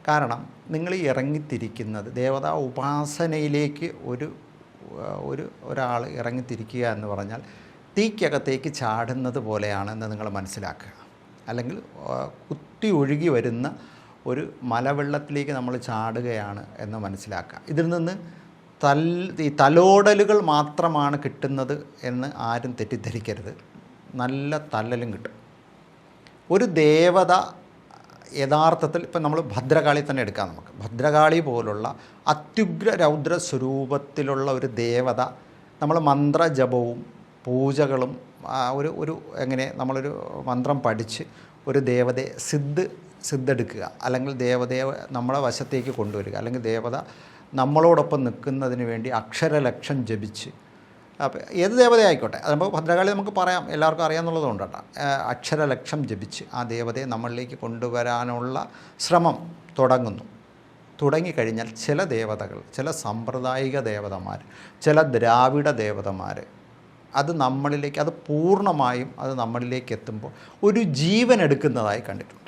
കാരണം നിങ്ങൾ ഇറങ്ങിത്തിരിക്കുന്നത് ദേവതാ ഉപാസനയിലേക്ക് ഒരാൾ ഇറങ്ങിത്തിരിക്കുക എന്ന് പറഞ്ഞാൽ തീക്കകത്തേക്ക് ചാടുന്നത് പോലെയാണെന്ന് നിങ്ങൾ മനസ്സിലാക്കുക. അല്ലെങ്കിൽ കുത്തി ഒഴുകി വരുന്ന ഒരു മലവെള്ളത്തിലേക്ക് നമ്മൾ ചാടുകയാണ് എന്ന് മനസ്സിലാക്കുക. ഇതിൽ നിന്ന് ഈ തലോടലുകൾ മാത്രമാണ് കിട്ടുന്നത് എന്ന് ആരും തെറ്റിദ്ധരിക്കരുത്. നല്ല തല്ലലും കിട്ടും. ഒരു ദേവത യഥാർത്ഥത്തിൽ ഇപ്പം നമ്മൾ ഭദ്രകാളി തന്നെ എടുക്കാം. നമുക്ക് ഭദ്രകാളി പോലുള്ള അത്യുഗ്ര രൗദ്ര സ്വരൂപത്തിലുള്ള ഒരു ദേവത നമ്മൾ മന്ത്രജപവും പൂജകളും ഒരു എങ്ങനെ നമ്മളൊരു മന്ത്രം പഠിച്ച് ഒരു ദേവതയെ സിദ്ധെടുക്കുക, അല്ലെങ്കിൽ ദേവതയെ നമ്മളെ വശത്തേക്ക് കൊണ്ടുവരിക, അല്ലെങ്കിൽ ദേവത നമ്മളോടൊപ്പം നിൽക്കുന്നതിന് വേണ്ടി അക്ഷരലക്ഷം ജപിച്ച്, അപ്പോൾ ഏത് ദേവതയായിക്കോട്ടെ, അതിപ്പോൾ ഭദ്രകാളി നമുക്ക് പറയാം, എല്ലാവർക്കും അറിയാമെന്നുള്ളത് കേട്ടോ. അക്ഷരലക്ഷം ജപിച്ച് ആ ദേവതയെ നമ്മളിലേക്ക് കൊണ്ടുവരാനുള്ള ശ്രമം തുടങ്ങിക്കഴിഞ്ഞാൽ ചില ദേവതകൾ, ചില സാമ്പ്രദായിക ദേവതമാർ, ചില ദ്രാവിഡ ദേവതമാർ അത് പൂർണ്ണമായും നമ്മളിലേക്ക് എത്തുമ്പോൾ ഒരു ജീവൻ എടുക്കുന്നതായി കണ്ടിട്ടുണ്ട്.